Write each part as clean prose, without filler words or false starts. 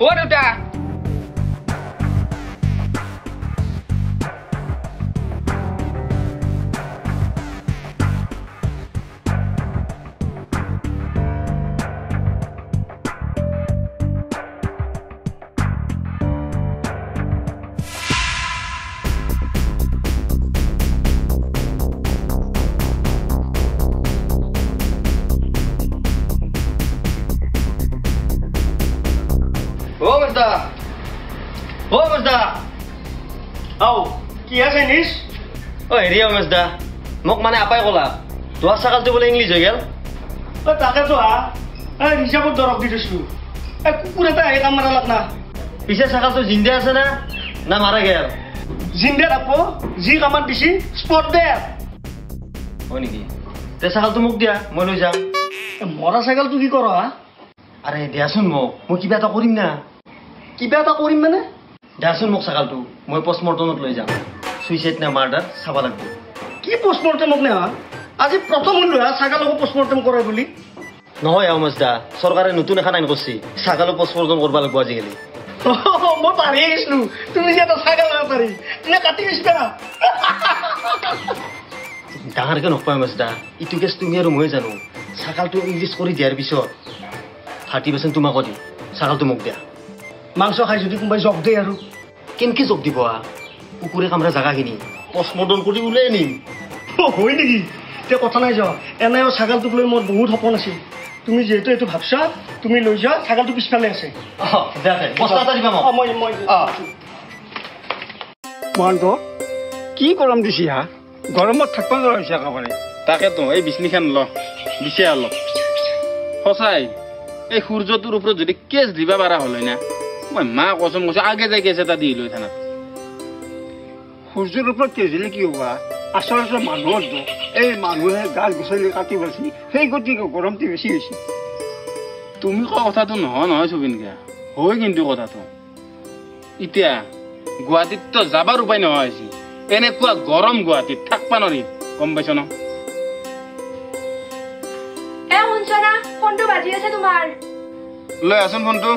ও দেউতা ও মজদা আও কি আছে নিস ও হেৰিয়া মজদা মোক মানে আপাই ক'লা তোৰ ছাগালটো বোলে ইংলিছ হৈ গেল ও তাকেতো ৰিজাৰ্ভত দৰৱ দি দিছো কুকুৰ এটা আহি কাম মাৰালাক না পিছে ছাগালটো জিন্দা আছে না মাৰা গেল জিন্দা থাকব যি কামত দিছি স্পট দে হয় নেকি তে ছাগালটো মোক দিয়া মই লৈ যাম মৰা ছাগালটো কি কৰ আৰে দিয়াচোন মোক মই কিবা এটা কৰিম না কিবা এটা কৰিম মানে দিয়াচোন মোক ছাগালটো মই পষ্টমৰ্টমত লৈ যাম সুইচাইড না মাৰ্ডাৰ চাব লাগিব কি পষ্টমৰ্টমত নে আজি প্ৰথম শুনিলো ছাগালকো পষ্টমৰ্টম কৰে বুলি নহয় মজদা চৰকাৰে নতুন এখন আইন কৰিছে ছাগালক পষ্টমৰ্টম কৰিব লাগিব আজিকালি মই পাৰি গৈছিলো তুমি যে এটা ছাগাল পাৰি তুমি কাটি গৈছিলা ডাঙৰকে নকয় মজদা ইটো কেছ তুমি আৰু মই জানো ছাগালটো ইংলিছ কৰি দিয়াৰ পিছত 30% তোমাক দিম ছাগালটো মোক দিয়া মাংস খাই যদি কোনোবাই জব দিয়ে আৰু কেনেকে জব দিব কুকুৰে কামৰা জাগাখিনি পষ্টমৰ্টম কৰি ওলাই নিম হয় নেকি এতিয়া কথা নাই যোৱা এনে ছাগালটোক লৈ মোৰ বহুত সপোন আছিল তুমি যিহেতু এইটো ভাবছা তুমি লৈ যোৱা ছাগালটো পিছফালে আছে মহন্ত কি গৰম দিছি গৰমত থাকিব নোৱাৰা হৈছে একেবাৰে তাকেতো এই বিচনীখন ল দিছে অলপ সঁচাই এই সূৰ্যটোৰ ওপৰত যদি কেছ দিবা পাৰা হ'ল না মই মা কচম কৈছো আগে যাই কেছ এটা দি লৈ থানাত সূৰ্যৰ ওপৰত কেছ দিলে কি হ'ব আচলতে মানুহৰ দুখ এই মানুহে গাছ গছনি কাটি পাইছে সেই গতিকে গৰমটো বেছি হৈছে তুমি কোৱা কথাটো নহয় চুবিনকা হয় কিন্তু কথাটো এতিয়া গুৱাহাটীত যাবাৰ উপায় নোহোৱা হৈছে এনেকুৱা গৰম গুৱাহাটীত থাকবা নোৱাৰি গম পাইছ ন ফোনটো বাজি আছে তোমাৰ লৈ আছোন ফোনটো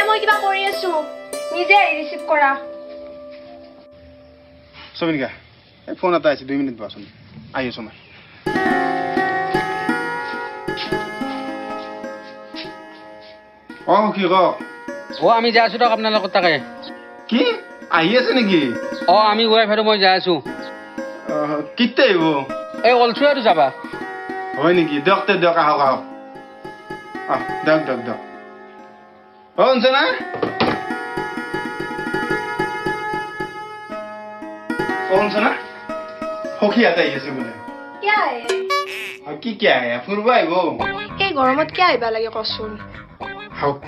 মই কিবা কৰি আছো নিজে ৰিচিভ কৰা চবিনকা এই ফোন এটা আছে 2 মিনিট বাচোন আহি আছো মই কি ক আমি যাই আছো দিয়ক আপোনাৰ লগত তাকে কি আহি আছে নেকি আমি ৱাইফ আৰু মই যাই আছো কেতিয়া আহিব এই অলছো আৰু যাবা হয় নেকি দিয়ক আহক দিয়ক শুনছ না শুনছ না সখী এটা আহি আছে বোলে কি আহে ফুৰিব আহিব এই গৰমত কিয় আহিবা লাগে কচোন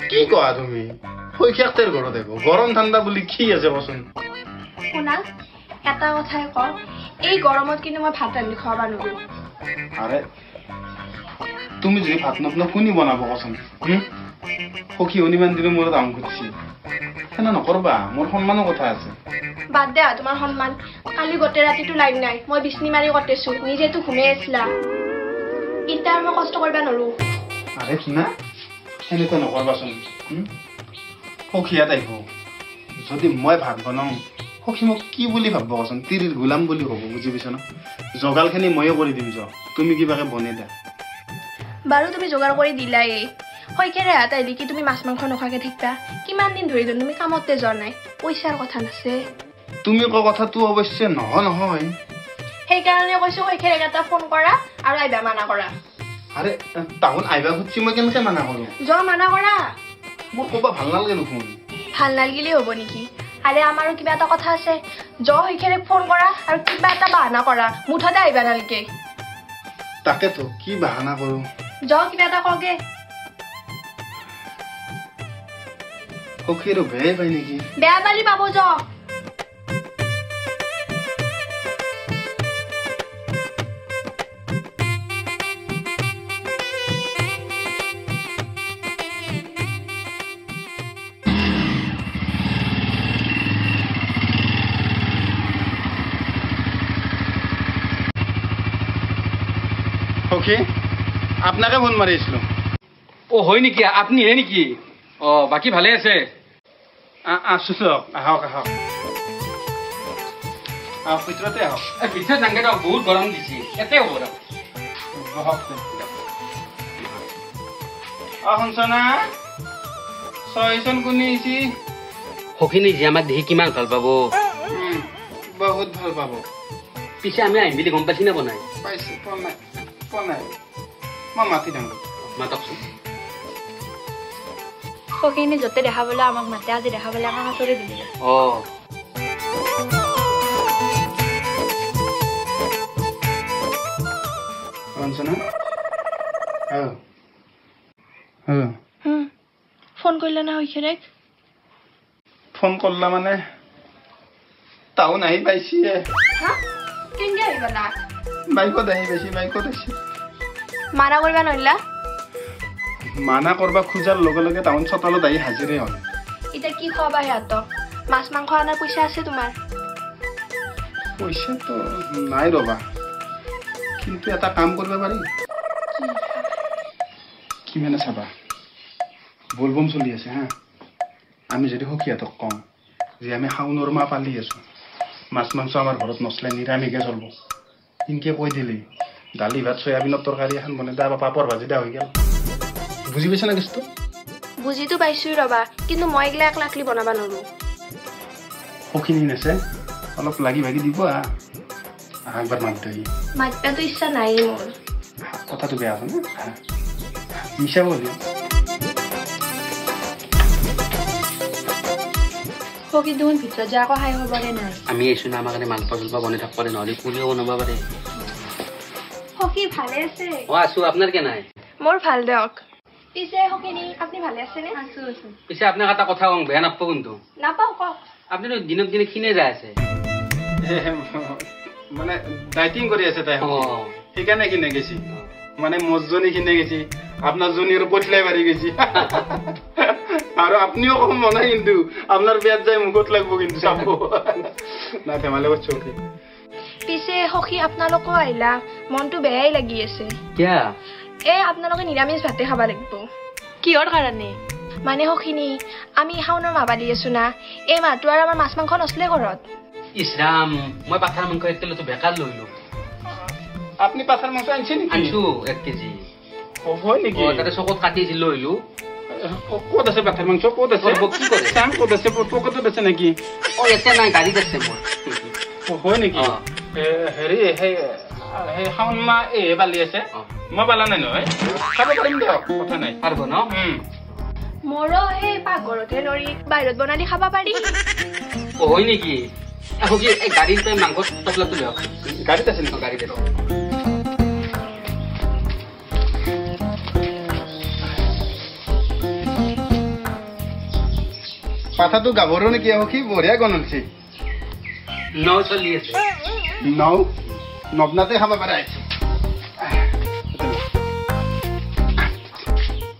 কি কোৱা তুমি শৈশাক্তেৰ ঘৰত আহিব গৰম ঠাণ্ডা বুলি কি আছে কচোন শুনা এটা কথাই ক এই গৰমত কিন্তু মই ভাত ৰান্ধি খুৱাবা নোৱাৰো আৰে তুমি যদি ভাত নবনা কোনে বনাব কচোন সখী ইমান দিনে মোৰ দাম খুঁজছি সেনা নকৰবা মোৰ সন্মানৰ কথা আছে বাদ দে তোমাৰ সন্মান কালি গোটেই ৰাতিটো লাইন নাই মই বিচনি মাৰি কটেছো নিজেতো ঘুমাই আছিলা এতিয়া মই কষ্ট কৰিবা নোৱাৰো আৰে শুনা সেনেকুৱা নকৰবাচোন সখী ইয়াত আহিব যদি মই ভাত বনাওঁ সখী মোক কি বুলি ভাবব কচোন তিৰিৰ গোলাম বুলি হ'ব বুজি পাইছ ন জগালখিনি ময়ে কৰি দিম তুমি কিবাকে বনাই দিয়া বাৰু তুমি যোগাৰ কৰি দিলাই শইকেৰে হাত আহিলি কি তুমি মাছ মাংস নোখোৱাকে থাকিবা কিমান দিন ধৰি তুমি কামতে যোৱা নাই পইচাৰ কথা নাছে তুমি কোৱা কথাটো অৱশ্যে নহয় সেইকাৰণে কৈছো শইকেৰে এটা ফোন কৰা আৰু আইবা মানা কৰা আৰে তাহোন আইবা খুঁজছি মই কেনেকে মানা কৰোঁ যোৱা মানা কৰা মোৰ ক'বা ভাল নালাগে দেখোন ভাল নালাগিলে হ'ব নেকি আৰে আমাৰো কিবা এটা কথা আছে শইকেৰে ফোন কৰা আৰু কিবা এটা বাহানা কৰা মুঠতে আইবা নালাগে তাকেতো কি বাহানা কৰোঁ কিবা এটা কগে সখীৰ বেয়া পাই নেকি বেয়া পালি পাব সখী আপোনাকে ফোন মাৰিছিলো হয় নেকি আপুনি হে নেকি বাকী ভালে আছে আছো চক আহক আহক আহক ভিতৰতে আহক পিছত নাংগে দিয়ক বহুত গৰম দিছে এতে হ'ব দিয়ক বহক শুনছনা ছয়জন কোনে আহিছি সখিনী যে আমাক দেখি কিমান ভাল পাব বহুত ভাল পাব পিছে আমি আহিম বুলি গম পাইছি নে বনাই পাইছো পোৱা নাই মই মাতি থাকো মাতকচোন সখিনি য'তে দেখাবলৈ আমাক মাতে আজি দেখাবলৈ আমাক হাতৰে দিলে ৰঞ্জনা ফোন কৰিলে না হৈছেৰেক ফোন কৰলা মানে টাউন আহি পাইছি কেনেকৈ আহিবা না বাইকত আহি পাইছি বাইকত আহিছি মানা কৰিবা নহলা মানা কৰবা খোজাৰ লগে লগে টাউন চতালত আহি হাজিৰে হ'ল এতিয়া কি খোৱাবা সিহঁতক মাছ মাংস অনাৰ পইচা আছে তোমাৰ পইচাটো নাই ৰবা কিন্তু এটা কাম কৰিব পাৰি কি মানে চাবা বলবম চলি আছে হা আমি যদি সখীহঁতক কওঁ যে আমি শাওনৰ মাহ পালি আছো মাছ মাংস আমাৰ ঘৰত নচলে নিৰামিষে চলব ইনকে কৈ দিলি দালি ভাত চয়াবিনৰ তৰকাৰী এখন বনাই দা বা পাপৰ ভাজি দা হৈ গ'ল বুজি পাইছা না কেছটো বুজিতো পাইছো ৰবা কিন্তু মই এইগিলা একলাকলি বনাব নোৱাৰো সখিনি নেছে অলপ লাগি ভাগি দিব একবাৰ মাত দি মাতিবাতো ইচ্ছা নাই মোৰ কথাটো বেয়া আছে না মিছা বলি সখী দেখোন ভিতৰত যে আকৌ হাই খবৰে নাই আমি আহিছো না আমাৰ কাৰণে মালপোৱা জলপা বনাই থাকিব পাৰে নহ'লে পুৰিও বনাব পাৰে সখী ভালে আছে আছো আপোনাৰ কে নাই মোৰ ভাল দিয়ক পিছে সখিনি আপুনি ভালে আছেনে আছো আছো পিছে আপোনাক এটা কথা কওঁ বেয়া নাপাব কিন্তু নাপাওঁ কওক আপুনি দিনক দিনে খিনে যাই আছে মানে ডাইটিং কৰি আছে তাই সেইকাৰণে কিনে গেছি মানে মজনী কিনে গেছি আপনার জনির পটলাই বাড়ি গেছি আর আপনিও কম মনে কিন্তু আপনার বিয়াত যাই মুখত লাগবো কিন্তু না ধেমালি করছো পিছে সখী আপোনালোকো আহিলা মনটো বেয়াই লাগি আছে কিয়া আপোনালোকে নিৰামিষ ভাতে খাব লাগিব কিহৰ কাৰণে মানে সখিনি আমি শাওনৰ মাহ পালি আছো না এই মাহটো আৰু আমাৰ মাছ মাংস নচলে ঘৰত ইছৰাম মই পাথাৰ মাংস 1 কিলো তো বেকাৰ লইলো আপনি পাথাৰ মাংস আনছে নেকি আনছো 1 কেজি হয় নেকি তাতে চকত কাটিছিল লইলো ক'ত আছে পাথাৰ মাংস ক'ত আছে কি কৰে চাম ক'ত আছে পকেটত আছে নেকি এতে নাই গাড়ীত আছে মোৰ হয় নেকি হেৰি সেই শাওন মাহ পালি আছে মই পালা নাই নহয় খাব পাৰিম দিয়ক কথা নাই পাৰব ন মোৰো সেই পাকঘৰতে নৰি বাহিৰত বনালি খাব পাৰি হয় নেকি আকৌ কি এই গাড়ীৰ পে মাংস টপলাটো লওক গাড়ীত আছে নেকি গাড়ীতে পাথাটো গাভৰু নেকি কি বঢ়িয়া গণনছি নৌ চলি আছে নৌ নবনাতে খাব পাৰে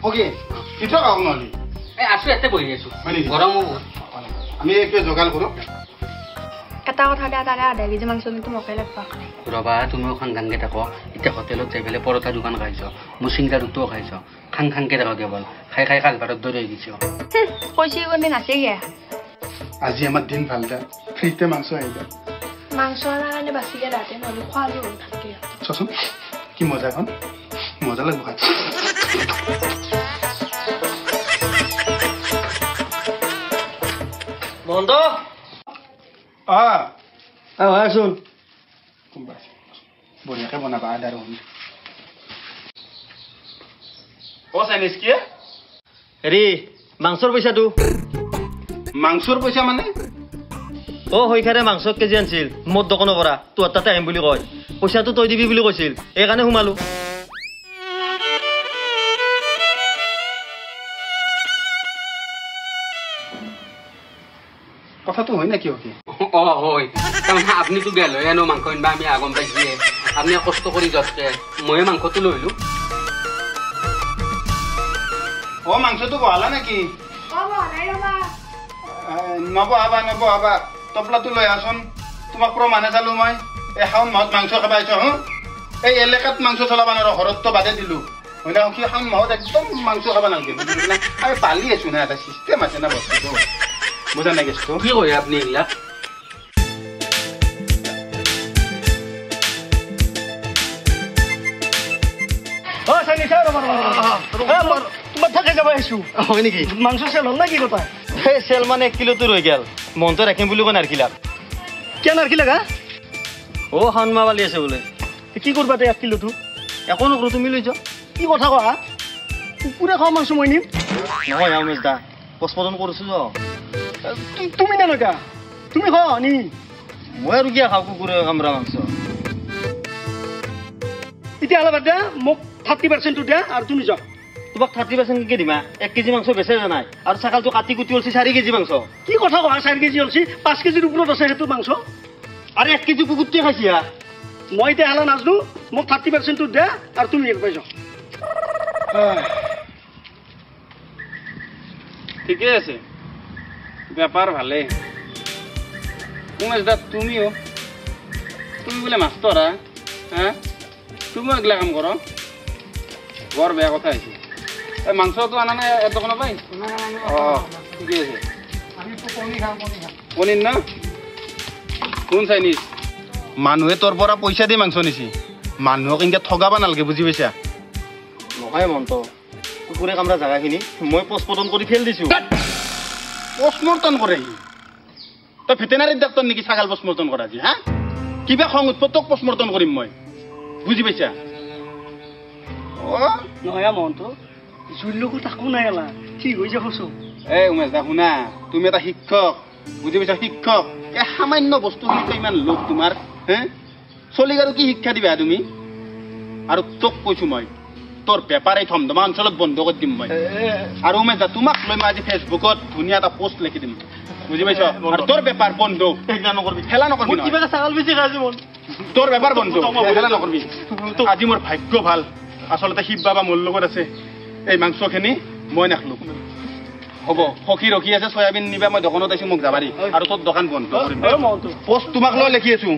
ওকে কিটো খাওঁ নহ'লে এই আছো এতে বহি আছো গৰমো বহুত আমি একটু যোগাৰ কৰোঁ এটা কথা তাৰে আধা কেজি মাংস কিন্তু মোকে লাগবা ৰবা তুমিও খাং খাংকে থাকো এতিয়া হোটেলত যাই পেলাই পৰঠা দোকান খাইছ মোৰ চিংৰা দুটাও খাইছ খাং খাংকে থাকো কেৱল খাই খাই কাল ভাৰত দৌৰি গৈছ কৈছে কোনে নাচে গিয়া আজি আমাৰ দিন ভাল দা ফ্ৰীতে মাংস আহিব মাংস আনাৰ কাৰণে বাচিকে ৰাতে নহ'লে খোৱালো থাকে চোৱাচোন কি মজা এখন মজা লাগিব খাই মহন্ত আছোন বঢ়িয়াকে বনাবা আদা ৰহুন চাইনিজ কি হেৰি মাংসৰ পইচাটো মাংসৰ পইচা মানে শইখাৰে মাংস কেজি আনছিল মোৰ দোকানৰ পৰা তোৰ তাতে আহিম বুলি কয় পইচাটো তই দিবি বুলি কৈছিল এইকাৰণে সোমালো কথাটো হয় নেকি হয় তাৰমানে আপুনিতো বেয়া লৈ আনো মাংস আনবা আমি আগম পাইছে আপুনি কষ্ট কৰি যাওঁতে ময়ে মাংসটো লৈলো মাংসটো বহালা নেকি নবহাবা নবহাবা টপলাটো লৈ আছোন তোমাক প্ৰমাণে চালো মই এই শাওন মাহত মাংস খাবা আহিছ এই এলেকাত মাংস চলাবা নোৱাৰো ঘৰততো বাদে দিলো হয় না সখী শাওণ মাহত একদম মাংস খাব নালাগে বুজিলি না আমি পালি আছো না এটা চিষ্টেম আছে না বস্তুটো বুজা নাই কেছটো কি কয় আপুনি এইবিলাক তোমাৰ থাকে যাব আহিছো হয় নেকি মাংস চেল হ'ল না কি কথা সেই চেল মানে 1 কিলোটো ৰৈ গেল মনটো ৰাখিম বুলি কৈ নাৰখিলাক কিয় নাৰখিলা গা অ শাওণ মাহ পালি আছে বোলে কি কৰবা তে 1 কিলোটো একো নকৰো তুমি লৈ যাও কি কথা কোৱা কুকুৰে খোৱা মাংস মই নিম নহয় উমেশ দা পষ্টপৰ্টন কৰিছো যা তুমি নানকা তুমি খোৱা নি মই আৰু কিয় খাওঁ কুকুৰে কামৰা মাংস এতিয়া হ'লে বাদ দে মোক 30% দিয়া আৰু তুমি যাও তোমাক 30% কে দিমা 1 কেজি মাংস বেচে জানাই আৰু ছাগালটো কাটি কুটি অলছি 4 কেজি মাংস কি কথা কোৱা 4 কেজি অলছি 5 কেজিৰ ওপৰত আছে সেইটো মাংস আৰু 1 কেজি কুকুৰটোৱে খাইছি হা মই এতিয়া হালা নাজনো মোক 30% দিয়া আৰু তুমি এক পাই যাও ঠিকে আছে ব্যাপার ভালে উমেশ দা তুমিও তুমি বোলে মাষ্টর হ্যাঁ তুমিও এগুলা কাম করো বৰ বেয়া কথা হৈছে এই মাংসটো আনা নাই এর দোকানে পাই ঠিকে আছে পনির না কোন চাইনিজ মানুহে তোর পৰা পইচা দি মাংস নিছি মানুহক ইনকে ঠগাবা নালগে বুজি পাইছা নহয় মন্ত কুকুৰে কামৰা জাগাখিনি মই পষ্টপৰ্টন কৰি ফেল দিছো পোস্টমর্টম করে তো ভেটেনারি ডাক্তার নাকি ছাগাল পোস্টমর্টম করা জি হ্যাঁ কিবা খং উৎপত্তক পোস্টমর্টম করিম মই বুঝি পাইছা ও নহয় মন্ত জুল্লুকো তাকো নাই এলা ঠিক হৈ যাব সব এই উমেশ দা শুনা তুমি এটা শিক্ষক বুঝি পাইছা শিক্ষক এই সামান্য বস্তু শিক্ষা ইমান লোক তোমাৰ হ্যাঁ চলিক আৰু কি শিক্ষা দিবা তুমি আৰু তোক কৈছো মই তোর পেপারে থমধমা অঞ্চলত বন্ধ করে দিম মই আর উমেশ দা তোমাক লৈ মই আজি ফেসবুকত ধুনীয়া এটা পোস্ট লিখি দিম বুঝি পাইছ আর তোর পেপার বন্ধ খেলা নকরবি কিবা ছাগাল বেছি খাইছো মন তোর পেপার বন্ধ খেলা নকরবি আজি মোর ভাগ্য ভাল আসলতে শিব বাবা মোৰ লগত আছে এই মাংসখিনি মই নাখলো হ'ব সখী ৰখি আছে সয়াবিন নিবা মই দোকানত আছো মোক যাবাৰি আৰু তোৰ দোকান বন্ধ কৰিম পোস্ট তোমাক লৈ লিখি আছো